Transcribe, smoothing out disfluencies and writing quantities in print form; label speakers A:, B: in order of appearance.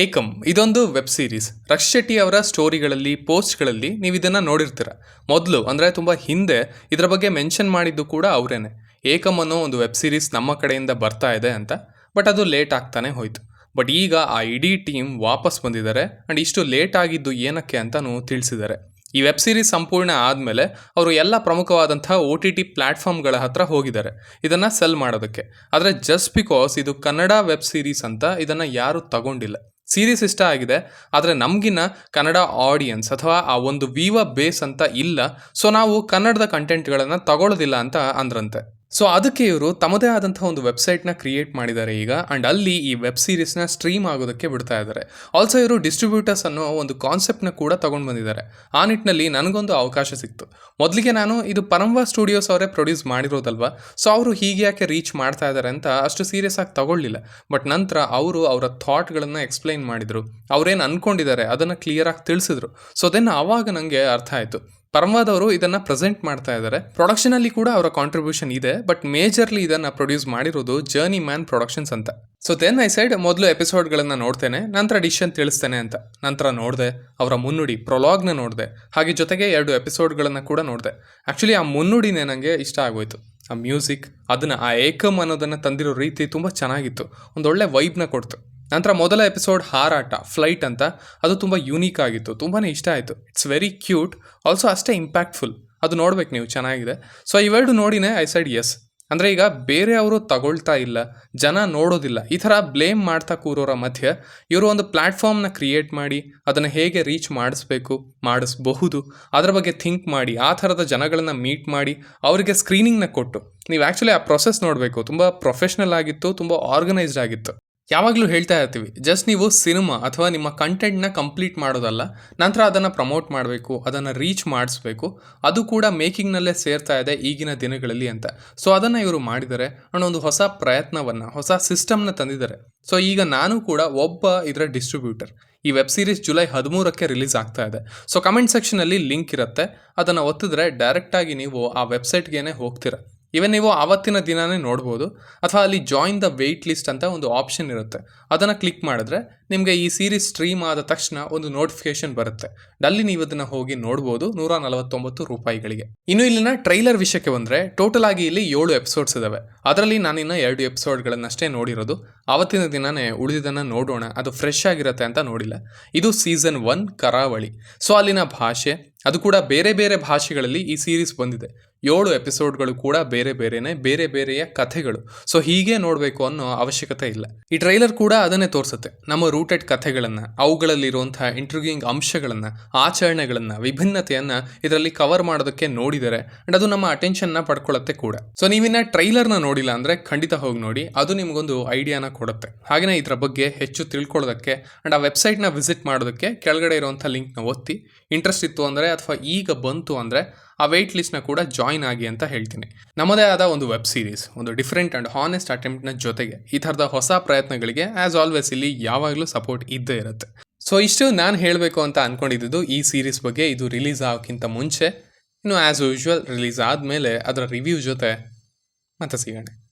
A: ಏಕಂ ಇದೊಂದು web series. Raksh Shetty ಅವರ ಸ್ಟೋರಿಗಳಲ್ಲಿ, ಪೋಸ್ಟ್ಗಳಲ್ಲಿ ನೀವು ಇದನ್ನು ನೋಡಿರ್ತೀರ. ಮೊದಲು ಅಂದರೆ ತುಂಬ ಹಿಂದೆ ಇದರ ಬಗ್ಗೆ ಮೆನ್ಷನ್ ಮಾಡಿದ್ದು ಕೂಡ ಅವರೇನೆ. ಏಕಂ ಅನ್ನೋ ಒಂದು ವೆಬ್ ಸೀರೀಸ್ ನಮ್ಮ ಕಡೆಯಿಂದ ಬರ್ತಾ ಇದೆ ಅಂತ. ಬಟ್ ಅದು ಲೇಟ್ ಆಗ್ತಾನೆ ಹೋಯಿತು. ಬಟ್ ಈಗ ಆ ಇಡೀ ಟೀಮ್ ವಾಪಸ್ ಬಂದಿದ್ದಾರೆ ಆ್ಯಂಡ್ ಇಷ್ಟು ಲೇಟ್ ಆಗಿದ್ದು ಏನಕ್ಕೆ ಅಂತಲೂ ತಿಳಿಸಿದ್ದಾರೆ. ಈ ವೆಬ್ ಸೀರೀಸ್ ಸಂಪೂರ್ಣ ಆದಮೇಲೆ ಅವರು ಎಲ್ಲ ಪ್ರಮುಖವಾದಂಥ OTT ಪ್ಲ್ಯಾಟ್ಫಾರ್ಮ್ಗಳ ಹತ್ರ ಹೋಗಿದ್ದಾರೆ ಇದನ್ನು ಸೆಲ್ ಮಾಡೋದಕ್ಕೆ. ಆದರೆ ಜಸ್ಟ್ ಬಿಕಾಸ್ ಇದು ಕನ್ನಡ ವೆಬ್ ಸೀರೀಸ್ ಅಂತ ಇದನ್ನು ಯಾರೂ ತಗೊಂಡಿಲ್ಲ. ಸೀರೀಸ್ ಇಷ್ಟ ಆಗಿದೆ, ಆದರೆ ನಮಗಿನ್ನ ಕನ್ನಡ ಆಡಿಯನ್ಸ್ ಅಥವಾ ಆ ಒಂದು ಬೇಸ್ ಅಂತ ಇಲ್ಲ, ಸೊ ನಾವು ಕನ್ನಡದ ಕಂಟೆಂಟ್ಗಳನ್ನು ತಗೊಳ್ಳೋದಿಲ್ಲ ಅಂತ ಅಂದ್ರಂತೆ. ಸೊ ಅದಕ್ಕೆ ಇವರು ತಮ್ಮದೇ ಆದಂಥ ಒಂದು ವೆಬ್ಸೈಟ್ನ ಕ್ರಿಯೇಟ್ ಮಾಡಿದ್ದಾರೆ ಈಗ, ಆ್ಯಂಡ್ ಅಲ್ಲಿ ಈ ವೆಬ್ ಸೀರೀಸ್ನ ಸ್ಟ್ರೀಮ್ ಆಗೋದಕ್ಕೆ ಬಿಡ್ತಾ ಇದ್ದಾರೆ. ಆಲ್ಸೋ ಇವರು ಡಿಸ್ಟ್ರಿಬ್ಯೂಟರ್ಸ್ ಅನ್ನೋ ಒಂದು ಕಾನ್ಸೆಪ್ಟ್ನ ಕೂಡ ತೊಗೊಂಡು ಬಂದಿದ್ದಾರೆ. ಆ ನಿಟ್ಟಿನಲ್ಲಿ ನನಗೊಂದು ಅವಕಾಶ ಸಿಕ್ತು. ಮೊದಲಿಗೆ ನಾನು ಇದು ಪರಂವಾ ಸ್ಟುಡಿಯೋಸ್ ಅವರೇ ಪ್ರೊಡ್ಯೂಸ್ ಮಾಡಿರೋದಲ್ವ, ಸೊ ಅವರು ಹೀಗೆ ಯಾಕೆ ರೀಚ್ ಮಾಡ್ತಾ ಇದ್ದಾರೆ ಅಂತ ಅಷ್ಟು ಸೀರಿಯಸ್ ಆಗಿ ತಗೊಳ್ಳಿಲ್ಲ. ಬಟ್ ನಂತರ ಅವರು ಅವರ ಥಾಟ್ಗಳನ್ನು ಎಕ್ಸ್ಪ್ಲೈನ್ ಮಾಡಿದರು, ಅವರೇನು ಅಂದ್ಕೊಂಡಿದ್ದಾರೆ ಅದನ್ನು ಕ್ಲಿಯರಾಗಿ ತಿಳಿಸಿದ್ರು. ಸೊ ದೆನ್ ಆವಾಗ ನನಗೆ ಅರ್ಥ ಆಯಿತು, ಪರಂವಾದವರು ಇದನ್ನು ಪ್ರೆಸೆಂಟ್ ಮಾಡ್ತಾ ಇದ್ದಾರೆ. ಪ್ರೊಡಕ್ಷನಲ್ಲಿ ಕೂಡ ಅವರ ಕಾಂಟ್ರಿಬ್ಯೂಷನ್ ಇದೆ, ಬಟ್ ಮೇಜರ್ಲಿ ಇದನ್ನು ಪ್ರೊಡ್ಯೂಸ್ ಮಾಡಿರೋದು ಜರ್ನಿ ಮ್ಯಾನ್ ಪ್ರೊಡಕ್ಷನ್ಸ್ ಅಂತ. ಸೊ ದೆನ್ ಐ ಸೈಡ್ ಮೊದಲು ಎಪಿಸೋಡ್ಗಳನ್ನು ನೋಡ್ತೇನೆ, ನಂತರ ಡಿಸಿಷನ್ ತಿಳಿಸ್ತೇನೆ ಅಂತ. ನಂತರ ನೋಡಿದೆ ಅವರ ಮುನ್ನುಡಿ ಪ್ರೊಲಾಗ್ನ ನೋಡಿದೆ, ಹಾಗೆ ಜೊತೆಗೆ 2 ಎಪಿಸೋಡ್ಗಳನ್ನು ಕೂಡ ನೋಡಿದೆ. ಆ್ಯಕ್ಚುಲಿ ಆ ಮುನ್ನುಡಿನೇ ನನಗೆ ಇಷ್ಟ ಆಗೋಯ್ತು. ಆ ಮ್ಯೂಸಿಕ್, ಅದನ್ನು ಆ ಏಕಮ್ ಅನ್ನೋದನ್ನು ತಂದಿರೋ ರೀತಿ ತುಂಬ ಚೆನ್ನಾಗಿತ್ತು, ಒಂದೊಳ್ಳೆ ವೈಬ್ನ ಕೊಡ್ತು. ನಂತರ ಮೊದಲ ಎಪಿಸೋಡ್ ಹಾರಾಟ, ಫ್ಲೈಟ್ ಅಂತ, ಅದು ತುಂಬ ಯೂನೀಕ್ ಆಗಿತ್ತು, ತುಂಬಾ ಇಷ್ಟ ಆಯಿತು. ಇಟ್ಸ್ ವೆರಿ ಕ್ಯೂಟ್, ಆಲ್ಸೋ ಅಷ್ಟೇ ಇಂಪ್ಯಾಕ್ಟ್ಫುಲ್. ಅದು ನೋಡ್ಬೇಕು ನೀವು, ಚೆನ್ನಾಗಿದೆ. ಸೊ ಇವೆರಡು ನೋಡಿನೇ ಐ ಸೈಡ್ ಎಸ್. ಅಂದರೆ ಈಗ ಬೇರೆಯವರು ತಗೊಳ್ತಾ ಇಲ್ಲ, ಜನ ನೋಡೋದಿಲ್ಲ, ಈ ಥರ ಬ್ಲೇಮ್ ಮಾಡ್ತಾ ಕೂರೋರ ಮಧ್ಯೆ ಇವರು ಒಂದು ಪ್ಲ್ಯಾಟ್ಫಾರ್ಮ್ನ ಕ್ರಿಯೇಟ್ ಮಾಡಿ ಅದನ್ನು ಹೇಗೆ ರೀಚ್ ಮಾಡಿಸಬಹುದು ಅದರ ಬಗ್ಗೆ ಥಿಂಕ್ ಮಾಡಿ, ಆ ಥರದ ಜನಗಳನ್ನು ಮೀಟ್ ಮಾಡಿ ಅವರಿಗೆ ಸ್ಕ್ರೀನಿಂಗ್ನ ಕೊಟ್ಟು, ನೀವು ಆ್ಯಕ್ಚುಲಿ ಆ ಪ್ರೊಸೆಸ್ ನೋಡಬೇಕು. ತುಂಬ ಪ್ರೊಫೆಷ್ನಲ್ ಆಗಿತ್ತು, ತುಂಬ ಆರ್ಗನೈಸ್ಡ್ ಆಗಿತ್ತು. ಯಾವಾಗಲೂ ಹೇಳ್ತಾ ಇರ್ತೀವಿ, ಜಸ್ಟ್ ನೀವು ಸಿನಿಮಾ ಅಥವಾ ನಿಮ್ಮ ಕಂಟೆಂಟ್ನ ಕಂಪ್ಲೀಟ್ ಮಾಡೋದಲ್ಲ, ನಂತರ ಅದನ್ನು ಪ್ರಮೋಟ್ ಮಾಡಬೇಕು, ಅದನ್ನು ರೀಚ್ ಮಾಡಿಸ್ಬೇಕು. ಅದು ಕೂಡ ಮೇಕಿಂಗ್ನಲ್ಲೇ ಸೇರ್ತಾ ಇದೆ ಈಗಿನ ದಿನಗಳಲ್ಲಿ ಅಂತ. ಸೊ ಅದನ್ನು ಇವರು ಮಾಡಿದ್ದಾರೆ ಅನ್ನೋ ಒಂದು ಹೊಸ ಪ್ರಯತ್ನವನ್ನು, ಹೊಸ ಸಿಸ್ಟಮ್ನ ತಂದಿದ್ದಾರೆ. ಸೊ ಈಗ ನಾನು ಕೂಡ ಒಬ್ಬ ಇದರ ಡಿಸ್ಟ್ರಿಬ್ಯೂಟರ್. ಈ ವೆಬ್ ಸೀರೀಸ್ ಜುಲೈ 13ಕ್ಕೆ ರಿಲೀಸ್ ಆಗ್ತಾ ಇದೆ. ಸೊ ಕಮೆಂಟ್ ಸೆಕ್ಷನಲ್ಲಿ ಲಿಂಕ್ ಇರುತ್ತೆ, ಅದನ್ನು ಒತ್ತಿದ್ರೆ ಡೈರೆಕ್ಟಾಗಿ ನೀವು ಆ ವೆಬ್ಸೈಟ್ಗೇ ಹೋಗ್ತೀರ. ಇವನ್ ನೀವು ಆವತ್ತಿನ ದಿನವೇ ನೋಡ್ಬೋದು, ಅಥವಾ ಅಲ್ಲಿ ಜಾಯಿನ್ ದ ವೆಯ್ಟ್ ಲಿಸ್ಟ್ ಅಂತ ಒಂದು ಆಪ್ಷನ್ ಇರುತ್ತೆ, ಅದನ್ನು ಕ್ಲಿಕ್ ಮಾಡಿದ್ರೆ ನಿಮಗೆ ಈ ಸೀರೀಸ್ ಸ್ಟ್ರೀಮ್ ಆದ ತಕ್ಷಣ ಒಂದು ನೋಟಿಫಿಕೇಶನ್ ಬರುತ್ತೆ. ಅಲ್ಲಿ ನೀವು ಅದನ್ನು ಹೋಗಿ ನೋಡ್ಬೋದು 149 ರೂಪಾಯಿಗಳಿಗೆ. ಇನ್ನು ಇಲ್ಲಿನ ಟ್ರೈಲರ್ ವಿಷಯಕ್ಕೆ ಬಂದರೆ, ಟೋಟಲ್ ಆಗಿ ಇಲ್ಲಿ 7 ಎಪಿಸೋಡ್ಸ್ ಇದ್ದಾವೆ. ಅದರಲ್ಲಿ ನಾನಿನ್ನು 2 ಎಪಿಸೋಡ್ಗಳನ್ನಷ್ಟೇ ನೋಡಿರೋದು. ಆವತ್ತಿನ ದಿನವೇ ಉಳಿದಿದ್ದನ್ನು ನೋಡೋಣ, ಅದು ಫ್ರೆಶ್ ಆಗಿರುತ್ತೆ ಅಂತ ನೋಡಿಲ್ಲ. ಇದು ಸೀಸನ್ 1 ಕರಾವಳಿ. ಸೊ ಅಲ್ಲಿನ ಭಾಷೆ, ಅದು ಕೂಡ ಬೇರೆ ಬೇರೆ ಭಾಷೆಗಳಲ್ಲಿ ಈ ಸೀರೀಸ್ ಬಂದಿದೆ. 7 ಎಪಿಸೋಡ್ಗಳು ಕೂಡ ಬೇರೆ ಬೇರೆಯ ಕಥೆಗಳು. ಸೊ ಹೀಗೆ ನೋಡಬೇಕು ಅನ್ನೋ ಅವಶ್ಯಕತೆ ಇಲ್ಲ. ಈ ಟ್ರೈಲರ್ ಕೂಡ ಅದನ್ನೇ ತೋರಿಸುತ್ತೆ, ನಮ್ಮ ರೂಟೆಡ್ ಕಥೆಗಳನ್ನು, ಅವುಗಳಲ್ಲಿರುವಂತಹ ಇಂಟ್ರಿಗಿಂಗ್ ಅಂಶಗಳನ್ನು, ಆಚರಣೆಗಳನ್ನು, ವಿಭಿನ್ನತೆಯನ್ನು ಇದರಲ್ಲಿ ಕವರ್ ಮಾಡೋದಕ್ಕೆ ನೋಡಿದರೆ, ಅಂಡ್ ಅದು ನಮ್ಮ ಅಟೆನ್ಷನ್ನ ಪಡ್ಕೊಳ್ಳುತ್ತೆ ಕೂಡ. ಸೊ ನೀವಿನ್ನ ಟ್ರೈಲರ್ನ ನೋಡಿಲ್ಲ ಅಂದರೆ ಖಂಡಿತ ಹೋಗಿ ನೋಡಿ, ಅದು ನಿಮಗೊಂದು ಐಡಿಯಾನ ಕೊಡುತ್ತೆ. ಹಾಗೆಯೇ ಇದರ ಬಗ್ಗೆ ಹೆಚ್ಚು ತಿಳ್ಕೊಳ್ಳೋದಕ್ಕೆ ಅಂಡ್ ಆ ವೆಬ್ಸೈಟ್ನ ವಿಸಿಟ್ ಮಾಡೋದಕ್ಕೆ ಕೆಳಗಡೆ ಇರುವಂಥ ಲಿಂಕ್ನ ಒತ್ತಿ, ಇಂಟ್ರೆಸ್ಟ್ ಇತ್ತು ಅಂದರೆ ಅಥವಾ ಈಗ ಬಂತು ಅಂದರೆ ಆ ವೆಯ್ಟ್ ಲಿಸ್ಟ್ನ ಕೂಡ ಜಾಯಿನ್ ಆಗಿ ಅಂತ ಹೇಳ್ತೀನಿ. ನಮ್ಮದೇ ಆದ ಒಂದು ವೆಬ್ ಸೀರೀಸ್, ಒಂದು ಡಿಫ್ರೆಂಟ್ ಆ್ಯಂಡ್ ಹಾನೆಸ್ಟ್ ಅಟೆಂಪ್ಟ್ನ ಜೊತೆಗೆ ಈ ಥರದ ಹೊಸ ಪ್ರಯತ್ನಗಳಿಗೆ ಆ್ಯಸ್ ಆಲ್ವೇಸ್ ಇಲ್ಲಿ ಯಾವಾಗಲೂ ಸಪೋರ್ಟ್ ಇದ್ದೇ ಇರುತ್ತೆ. ಸೊ ಇಷ್ಟು ನಾನು ಹೇಳಬೇಕು ಅಂತ ಅಂದ್ಕೊಂಡಿದ್ದು ಈ ಸೀರೀಸ್ ಬಗ್ಗೆ. ಇದು ರಿಲೀಸ್ ಆಗೋಕ್ಕಿಂತ ಮುಂಚೆ, ಇನ್ನು ಆ್ಯಸ್ ಯೂಶ್ವಲ್ ರಿಲೀಸ್ ಆದಮೇಲೆ ಅದರ ರಿವ್ಯೂ ಜೊತೆ ಮತ್ತೆ ಸಿಗೋಣ.